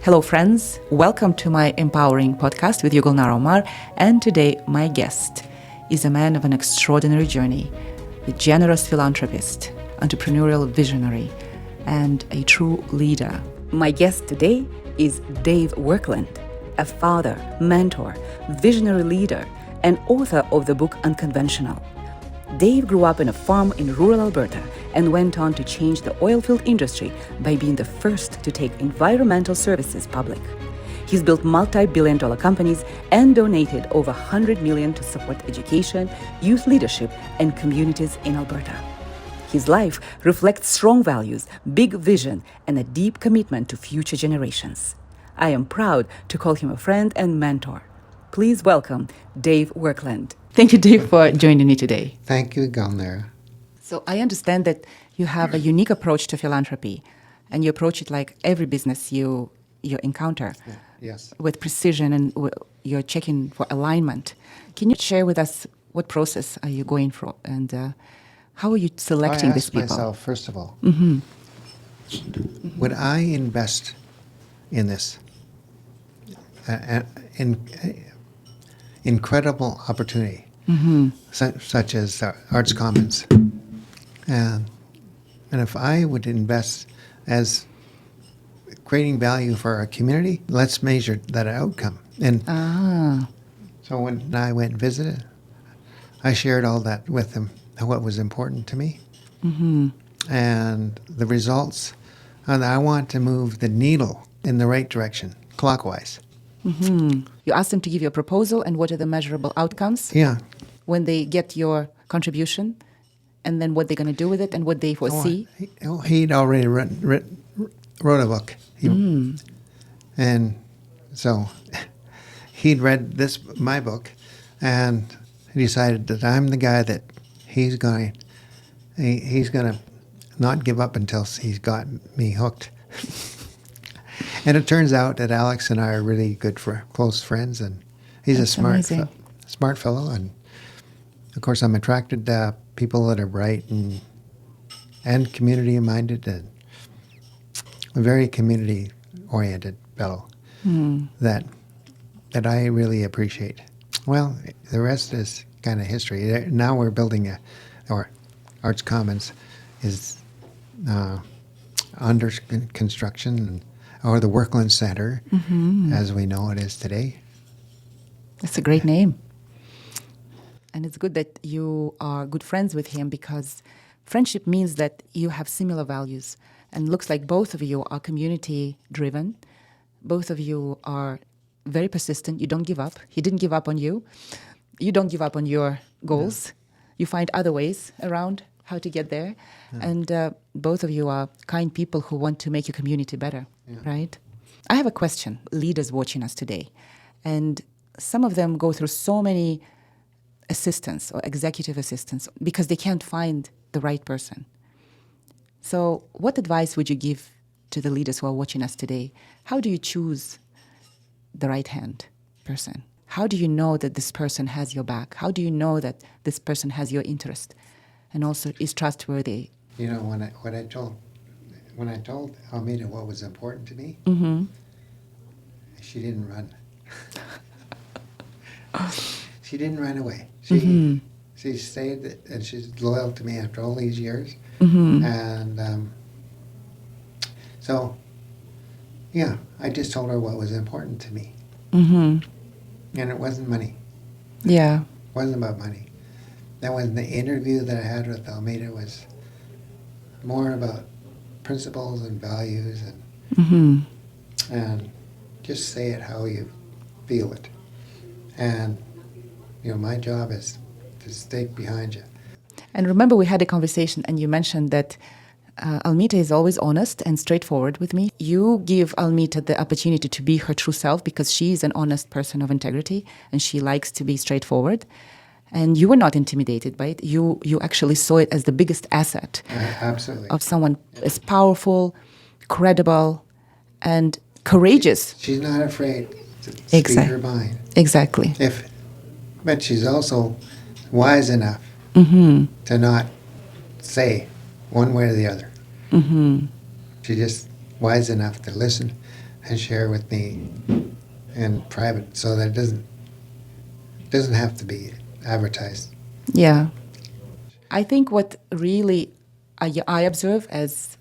Hello, friends. Welcome to my empowering podcast with Gulnara Omar. And today, my guest is a man of an extraordinary journey, a generous philanthropist, entrepreneurial visionary, and a true leader. My guest today is Dave Werklund, a father, mentor, visionary leader, and author of the book Unconventional. Dave grew up in a farm in rural Alberta and went on to change the oilfield industry by being the first to take environmental services public. He's built multi-billion-dollar companies and donated over $100 million to support education, youth leadership, and communities in Alberta. His life reflects strong values, big vision, and a deep commitment to future generations. I am proud to call him a friend and mentor. Please welcome Dave Werklund. Thank you, Dave, for joining me today. Thank you, Gulnara. So I understand that you have a unique approach to philanthropy, and you approach it like every business you encounter. Yes. With precision, and you're checking for alignment. Can you share with us what process are you going through, and how are you selecting these people? I asked myself, first of all, would I invest in this incredible opportunity, such as Arts Commons? And if I would invest as creating value for our community, let's measure that outcome. And so when I went and visited, I shared all that with them, what was important to me, and the results. And I want to move the needle in the right direction, clockwise. You asked them to give you a proposal, and what are the measurable outcomes? Yeah. When they get your contribution, and then what they're going to do with it, and what they foresee? He'd already wrote a book. And so he'd read my book, and he decided that I'm the guy that he's going to not give up until he's got me hooked. And it turns out that Alex and I are really good close friends, and he's That's a smart fellow. And of course, I'm attracted to people that are bright and community-minded, and a very community-oriented fellow that I really appreciate. Well, the rest is kind of history. Now we're building Arts Commons is under construction, or the Werklund Center, as we know it is today. That's a great name. And it's good that you are good friends with him, because friendship means that you have similar values. And it looks like both of you are community-driven. Both of you are very persistent. You don't give up. He didn't give up on you. You don't give up on your goals. No. You find other ways around how to get there. Yeah. And both of you are kind people who want to make your community better, right? I have a question. Leaders watching us today, and some of them go through so many assistants or executive assistants because they can't find the right person. So what advice would you give to the leaders who are watching us today? How do you choose the right-hand person? How do you know that this person has your back? How do you know that this person has your interest and also is trustworthy? You know, when I told Almeida what was important to me, she didn't run. She didn't run away. She stayed, and she's loyal to me after all these years. And so, yeah, I just told her what was important to me. And it wasn't money. Yeah. It wasn't about money. That was the interview that I had with Almeida was more about principles and values, and just say it how you feel it. And, you know, my job is to stay behind you. And remember, we had a conversation, and you mentioned that Almeida is always honest and straightforward with me. You give Almeida the opportunity to be her true self, because she is an honest person of integrity, and she likes to be straightforward. And you were not intimidated by it. You actually saw it as the biggest asset. Absolutely. Of someone as powerful, credible, and courageous. She's not afraid to speak her mind. Exactly. But she's also wise enough to not say one way or the other. She's just wise enough to listen and share with me in private, so that it doesn't have to be advertised. Yeah. I think what really I observe as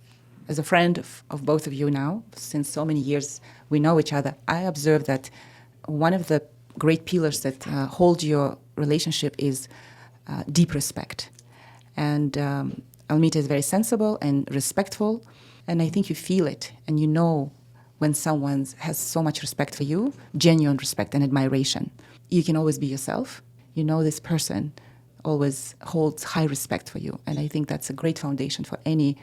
a friend of both of you now, since so many years we know each other, I observe that one of the great pillars that hold your relationship is deep respect. And Almita is very sensible and respectful, and I think you feel it, and you know when someone has so much respect for you, genuine respect and admiration. You can always be yourself. You know this person always holds high respect for you, and I think that's a great foundation for any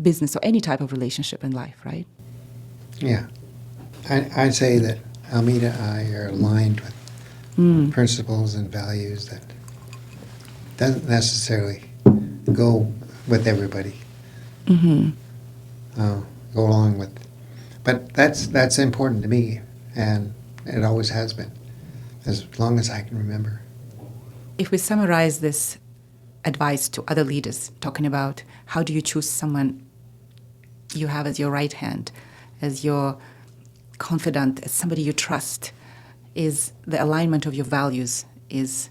business or any type of relationship in life, right? Yeah. I'd say that Almita and I are aligned with principles and values that doesn't necessarily go with everybody. Go along with, but that's important to me, and it always has been, as long as I can remember. If we summarize this advice to other leaders, talking about how do you choose someone you have as your right hand, as your confidant, as somebody you trust, is the alignment of your values is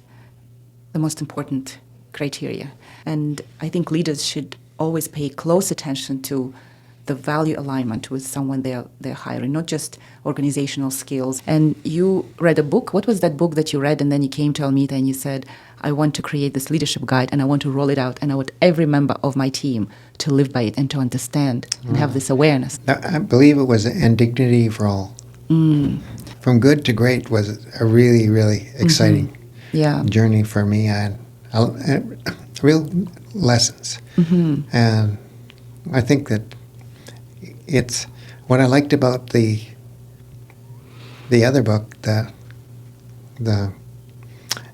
the most important criteria. And I think leaders should always pay close attention to the value alignment with someone they're hiring, not just organizational skills. And you read a book. What was that book that you read? And then you came to Almita and you said, I want to create this leadership guide and I want to roll it out and I want every member of my team to live by it and to understand and have this awareness. I believe it was And Dignity for All. From Good to Great was a really, really exciting journey for me, and real lessons. And I think that it's what I liked about the other book, the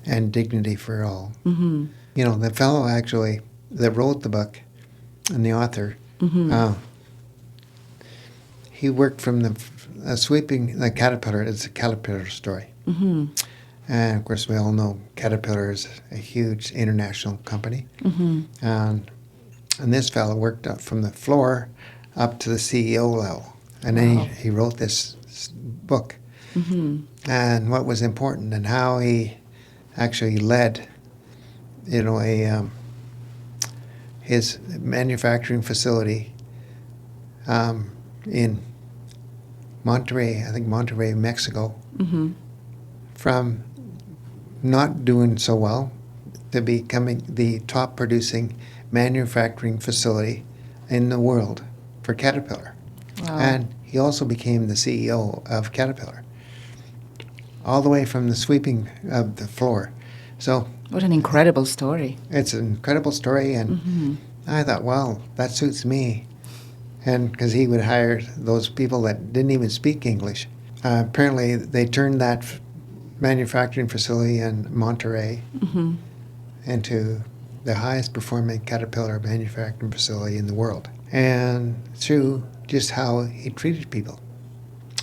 And Dignity for All. You know, the fellow actually that wrote the book and the author, he worked from the Caterpillar. It's a Caterpillar story. And of course, we all know Caterpillar is a huge international company. And this fellow worked up from the floor up to the CEO level. And then he wrote this book. And what was important and how he actually led, you know, his manufacturing facility in Monterrey, Mexico, from not doing so well to becoming the top producing manufacturing facility in the world for Caterpillar. And he also became the CEO of Caterpillar, all the way from the sweeping of the floor. So what an incredible story. It's an incredible story, and I thought, well, that suits me. And because he would hire those people that didn't even speak English. Apparently, they turned that manufacturing facility in Monterrey into the highest performing Caterpillar manufacturing facility in the world. And through just how he treated people,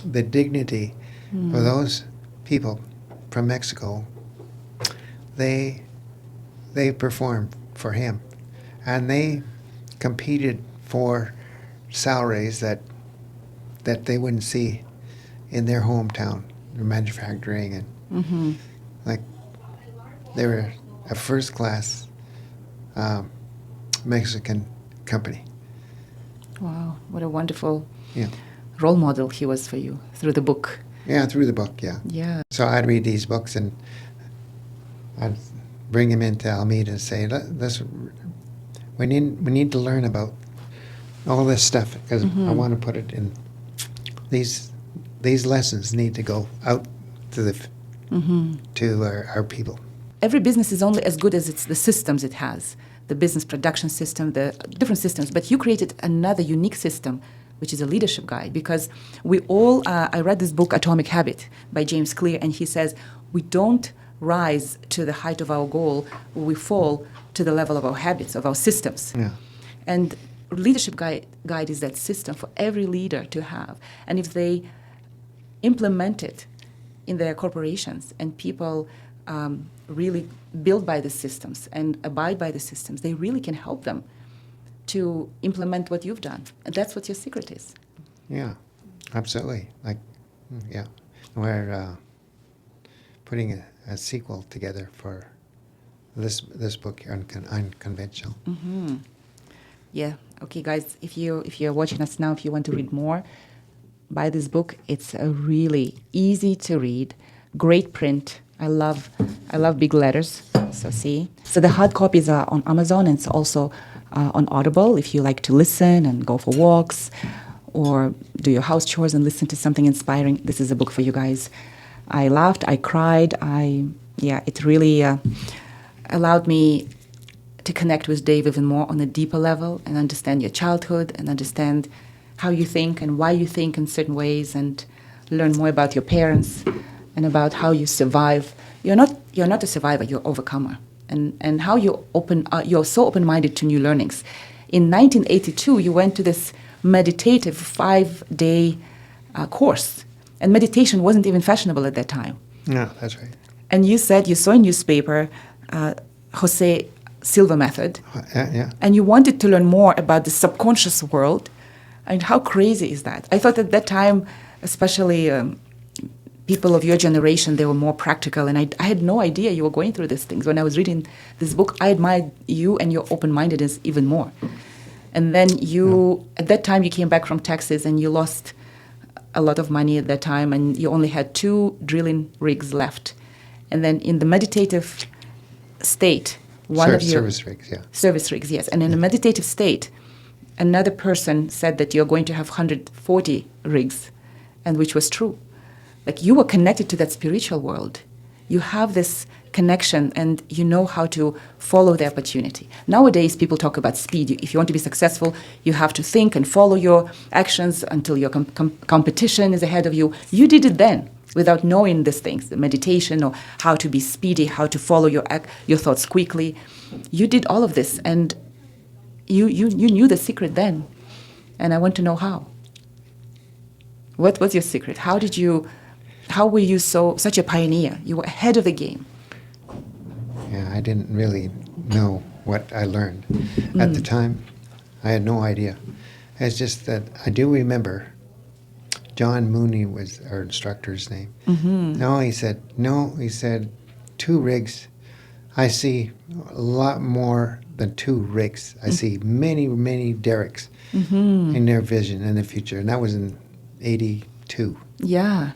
the dignity of those people from Mexico, they performed for him, and they competed for salaries that they wouldn't see in their hometown, their manufacturing, and like they were a first-class Mexican company. Wow, what a wonderful role model he was for you through the book. Yeah, through the book, yeah. So I'd read these books and I'd bring him into Almita and say, we need to learn about all this stuff, because I want to put it in. These lessons need to go out to to our people. Every business is only as good as the systems it has, the business production system, the different systems. But you created another unique system, which is a leadership guide, because we all, I read this book, Atomic Habit, by James Clear, and he says, we don't rise to the height of our goal, we fall to the level of our habits, of our systems. Yeah. And leadership guide is that system for every leader to have. And if they implement it in their corporations and people really build by the systems and abide by the systems, they really can help them to implement what you've done. And that's what your secret is. Yeah. Absolutely. Like, yeah. We're putting a sequel together for this book, Unconventional. Yeah. Okay, guys, if you're watching us now, if you want to read more, buy this book. It's a really easy to read, great print. I love big letters. So see. So the hard copies are on Amazon, and it's also on Audible if you like to listen and go for walks or do your house chores and listen to something inspiring. This is a book for you guys. I laughed, I cried, it really allowed me to connect with Dave even more on a deeper level and understand your childhood and understand how you think and why you think in certain ways and learn more about your parents and about how you survive. You're not a survivor, you're an overcomer. And how you're so open-minded to new learnings. In 1982, you went to this meditative 5-day course. And meditation wasn't even fashionable at that time. No, that's right. And you said you saw a newspaper, Jose Silva method, Yeah. and you wanted to learn more about the subconscious world. And how crazy is that? I thought at that time, especially people of your generation, they were more practical. And I had no idea you were going through these things. When I was reading this book, I admired you and your open-mindedness even more. And then at that time, you came back from Texas and you lost a lot of money at that time, and you only had 2 drilling rigs left. And then in the meditative state, Service rigs, yeah. Service rigs, yes. And in a meditative state, another person said that you're going to have 140 rigs, and which was true. Like you were connected to that spiritual world. You have this connection and you know how to follow the opportunity. Nowadays, people talk about speed. If you want to be successful, you have to think and follow your actions until your competition is ahead of you. You did it then without knowing these things, the meditation or how to be speedy, how to follow your thoughts quickly. You did all of this and you knew the secret then. And I want to know how. What was your secret? How were you such a pioneer? You were ahead of the game. Yeah, I didn't really know what I learned. At the time, I had no idea. It's just that I do remember John Mooney was our instructor's name. He said, 2 rigs. I see a lot more than 2 rigs. I see many, many derricks in their vision in the future. And that was in 82. Yeah.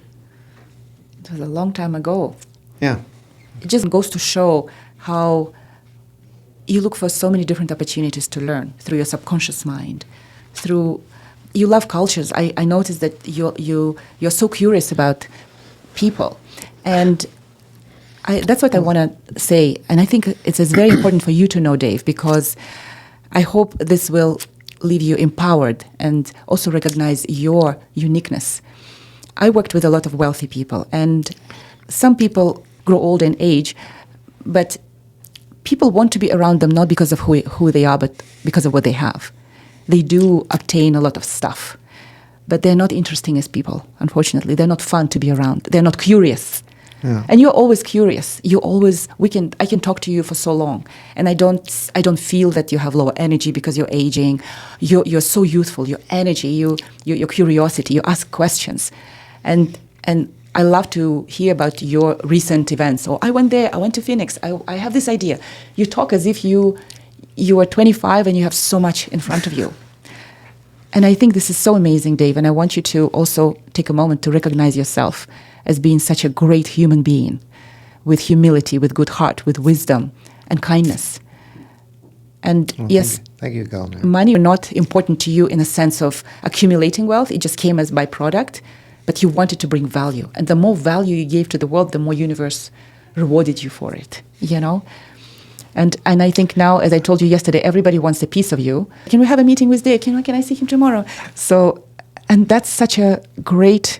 It was a long time ago. Yeah. It just goes to show how you look for so many different opportunities to learn through your subconscious mind, you love cultures. I noticed that you're so curious about people. And that's what I want to say. And I think it's very important for you to know, Dave, because I hope this will leave you empowered and also recognize your uniqueness. I worked with a lot of wealthy people, and some people grow old in age, but people want to be around them not because of who they are, but because of what they have. They do obtain a lot of stuff, but they're not interesting as people, unfortunately. They're not fun to be around. They're not curious. Yeah. And you're always curious. I can talk to you for so long, and I don't feel that you have lower energy because you're aging. You're so youthful. Your energy, your curiosity. You ask questions, and I love to hear about your recent events. Or I went there. I went to Phoenix. I have this idea. You talk as if you are 25 and you have so much in front of you. And I think this is so amazing, Dave. And I want you to also take a moment to recognize yourself as being such a great human being with humility, with good heart, with wisdom and kindness. And yes, thank you, Gulnara. Money are not important to you in a sense of accumulating wealth. It just came as byproduct, but you wanted to bring value. And the more value you gave to the world, the more universe rewarded you for it, you know? And I think now, as I told you yesterday, everybody wants a piece of you. Can we have a meeting with Dave? Can I see him tomorrow? So, and that's such a great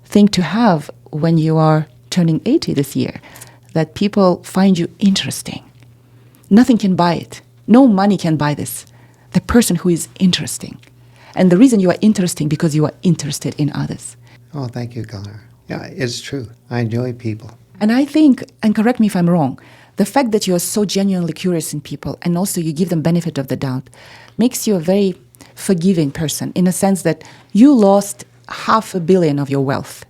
thing to have when you are turning 80 this year, that people find you interesting. Nothing can buy it. No money can buy this. The person who is interesting. And the reason you are interesting, because you are interested in others. Oh, thank you, Gulnara. Yeah, it's true. I enjoy people. And I think, and correct me if I'm wrong, the fact that you are so genuinely curious in people and also you give them benefit of the doubt makes you a very forgiving person in a sense that you lost $500 million of your wealth,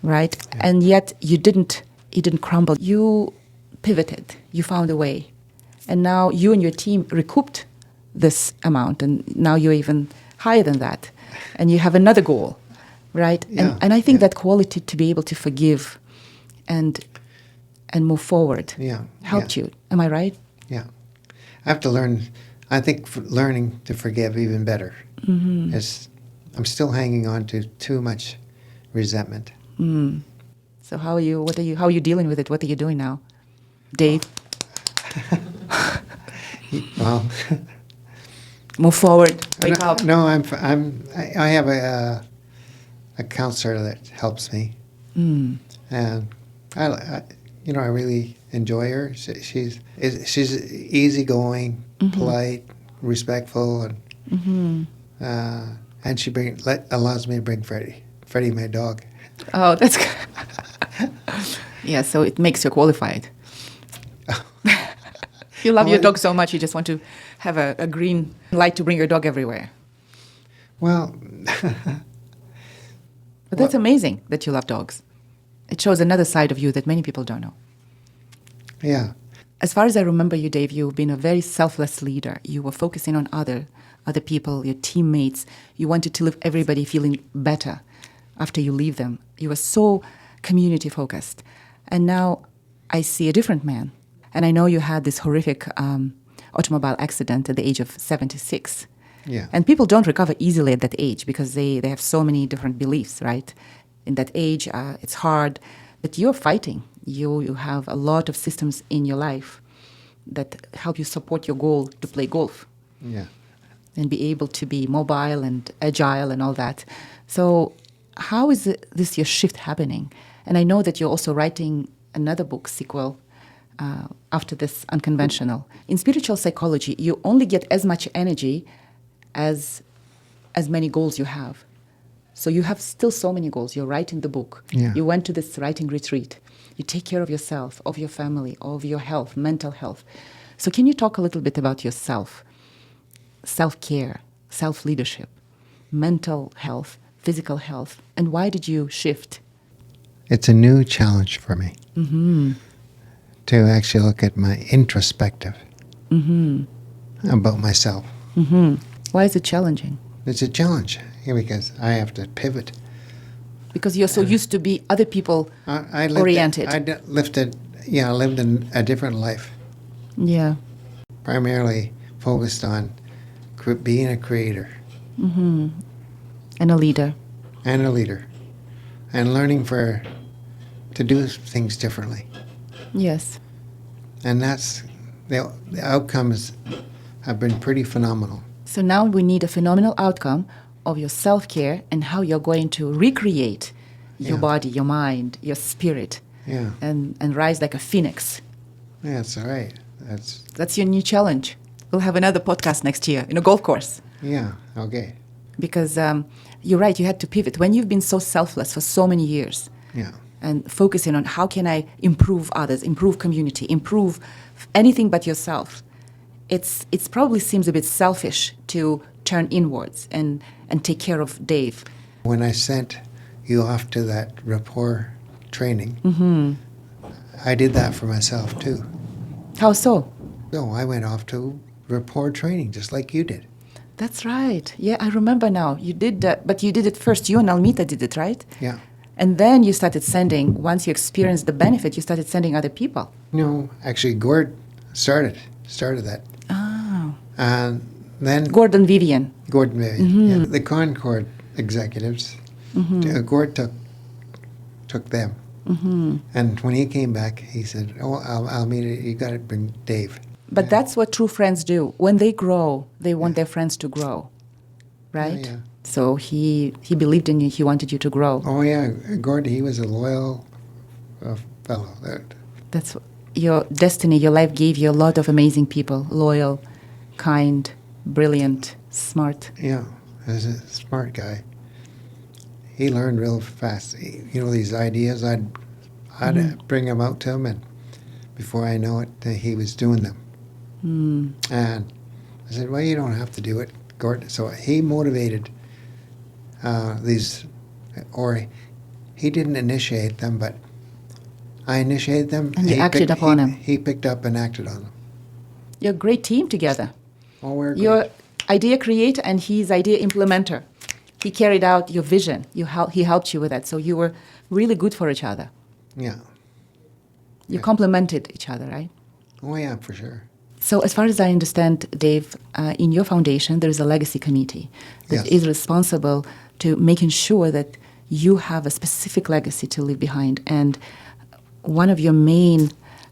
right? Yeah. And yet you didn't crumble. You pivoted. You found a way. And now you and your team recouped this amount, and now you're even higher than that. And you have another goal, right? Yeah. And I think Yeah. that quality to be able to forgive and move forward Yeah. helped Yeah. you. Am I right? Yeah. I have to learn, I think learning to forgive even better. It's, I'm still hanging on to too much resentment. So how are you dealing with it? What are you doing now? Dave, Well, move forward, wake up. no, I have a counselor that helps me, and I really enjoy her. She's easygoing, polite, respectful, and she allows me to bring Freddie, my dog. Oh, that's good. Yeah, so it makes you qualified. You love your dog so much, you just want to have a green light to bring your dog everywhere. Well, But that's amazing that you love dogs. It shows another side of you that many people don't know. yeah, As far as I remember you, Dave, you've been a very selfless leader. You were focusing on other people, your teammates. You wanted to leave everybody feeling better after you leave them. You were so community focused. And now I see a different man. And I know you had this horrific automobile accident at the age of 76. yeah, And people don't recover easily at that age because they have so many different beliefs, right? In that age, it's hard. But you're fighting. You have a lot of systems in your life that help you support your goal to play golf yeah. and be able to be mobile and agile and all that. So how is this your shift happening? And I know that you're also writing another book sequel after this unconventional. In spiritual psychology, you only get as much energy as many goals you have. So you have still so many goals. You're writing the book. Yeah. You went to this writing retreat. You take care of yourself, of your family, of your health, mental health. So can you talk a little bit about yourself? Self-care, self-leadership, mental health, physical health, and why did you shift? It's a new challenge for me to actually look at my introspective about myself. Why is it challenging? It's a challenge because I have to pivot. Because you're so used to be other people I oriented. I lived in a different life, Yeah. primarily focused on being a creator And a leader. and a leader, and learning to do things differently. Yes. And that's the outcomes have been pretty phenomenal. So now we need a phenomenal outcome of your self-care and how you're going to recreate your Yeah. body, your mind, your spirit, Yeah, and rise like a phoenix. yeah, that's all right. That's your new challenge. We'll have another podcast next year in a golf course. Yeah, okay. Because you're right, you had to pivot. When you've been so selfless for so many years Yeah, and focusing on how can I improve others, improve community, improve anything but yourself, it's probably seems a bit selfish to turn inwards and take care of Dave. when I sent you off to that rapport training, I did that for myself too. How so? So I went off to rapport training just like you did. That's right. Yeah, I remember now. You did that, but you did it first. You and Almita did it, right? Yeah. And then you started sending, once you experienced the benefit, you started sending other people. No, actually, Gord started that. Oh. And then Gordon Vivian. Gordon Vivian, yeah, the Concord executives, Gord took them. And when he came back, he said, "Oh, Almeida, you got to bring Dave." But that's what true friends do. When they grow, they want their friends to grow, right? Yeah. So he believed in you. He wanted you to grow. Oh yeah, Gord, he was a loyal fellow. That's your destiny. Your life gave you a lot of amazing people. Loyal, kind, brilliant, smart. Yeah, as a smart guy. He learned real fast. These ideas, I'd bring them out to him, and before I know it, he was doing them. And I said, "Well, you don't have to do it, Gordon." So he motivated these or he didn't initiate them, but I initiated them. And you acted upon them. He picked up and acted on them. You're a great team together. Oh, we're great. You're idea creator and he's idea implementer. He carried out your vision. He helped you with that. So you were really good for each other. Yeah. You complemented each other, right? Oh, yeah, for sure. So as far as I understand, Dave, in your foundation, there is a legacy committee that Yes. is responsible to making sure that you have a specific legacy to leave behind. And one of your main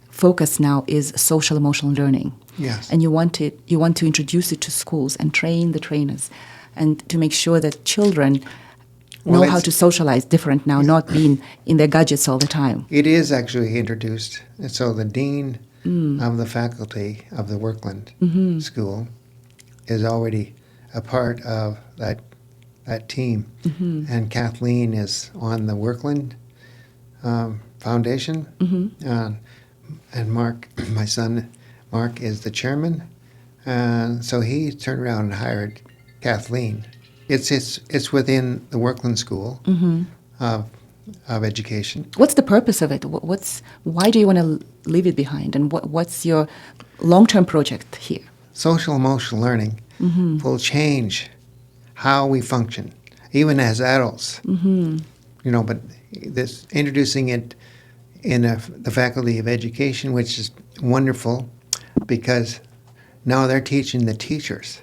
focus now is social emotional learning. Yes. And you want to introduce it to schools and train the trainers and to make sure that children know how to socialize different now, not being in their gadgets all the time. It is actually introduced. And so the dean of the faculty of the Werklund School is already a part of that team. And Kathleen is on the Werklund Foundation. And Mark, my son, Mark, is the chairman. So he turned around and hired Kathleen. It's within the Werklund School of Education. What's the purpose of it? Why do you want to leave it behind? And what's your long-term project here? Social emotional learning will change how we function, even as adults. But this introducing it in the Faculty of Education, which is wonderful, because now they're teaching the teachers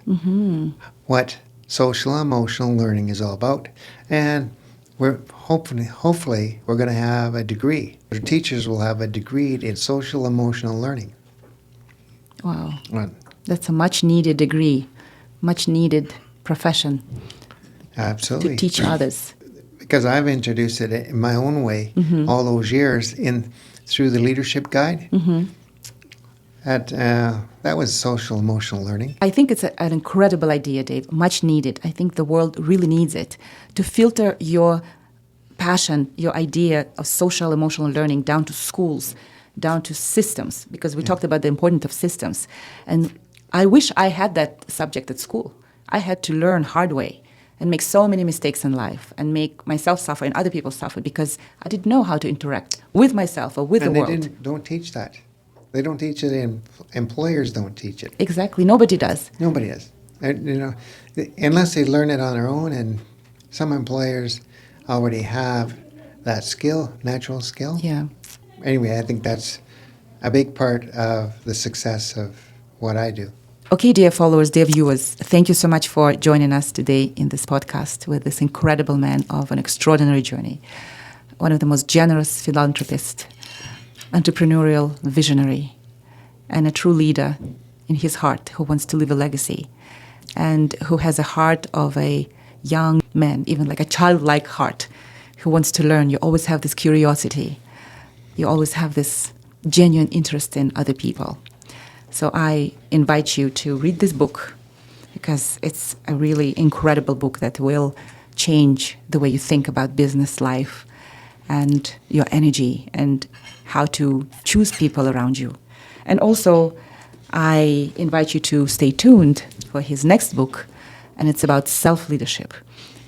what social emotional learning is all about, and we're hopefully we're going to have a degree. The teachers will have a degree in social emotional learning. Wow, Right. that's a much-needed degree, much-needed profession Absolutely. to teach others. Because I've introduced it in my own way all those years through the leadership guide. That was social emotional learning. I think it's an incredible idea, Dave, much needed. I think the world really needs it to filter your passion, your idea of social emotional learning down to schools, down to systems, because we talked about the importance of systems. And I wish I had that subject at school. I had to learn hard way and make so many mistakes in life and make myself suffer and other people suffer because I didn't know how to interact with myself or with the world. And they don't teach that. They don't teach it, and employers don't teach it. Exactly. Nobody does. Nobody does. Unless they learn it on their own, and some employers already have that skill, natural skill. Yeah. Anyway, I think that's a big part of the success of what I do. Okay, dear followers, dear viewers, thank you so much for joining us today in this podcast with this incredible man of an extraordinary journey, one of the most generous philanthropists, entrepreneurial visionary, and a true leader in his heart who wants to leave a legacy and who has a heart of a young man, even like a childlike heart, who wants to learn. You always have this curiosity. You always have this genuine interest in other people. So I invite you to read this book because it's a really incredible book that will change the way you think about business life and your energy and how to choose people around you. And also, I invite you to stay tuned for his next book, and it's about self-leadership.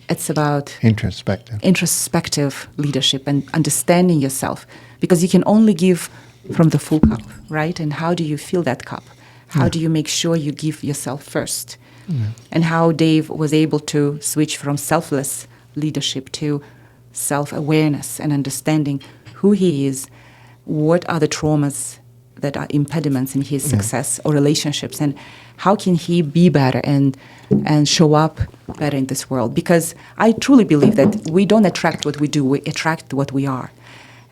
It's about introspective leadership and understanding yourself, because you can only give from the full cup, right? And how do you fill that cup? How do you make sure you give yourself first? And how Dave was able to switch from selfless leadership to self-awareness and understanding who he is, what are the traumas that are impediments in his success or relationships, and how can he be better and show up better in this world? Because I truly believe that we don't attract what we do, we attract what we are.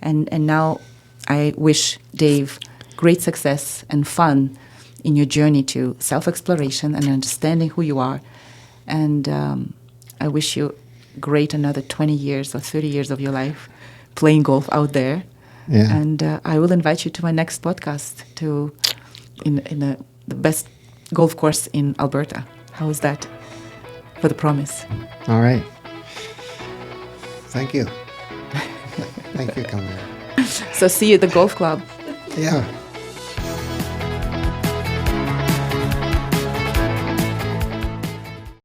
And now I wish Dave great success and fun in your journey to self-exploration and understanding who you are. And I wish you great another 20 years or 30 years of your life playing golf out there. Yeah. And I will invite you to my next podcast in the best golf course in Alberta. How is that for the promise? All right. Thank you. Thank you, Gulnara. So see you at the golf club. Yeah.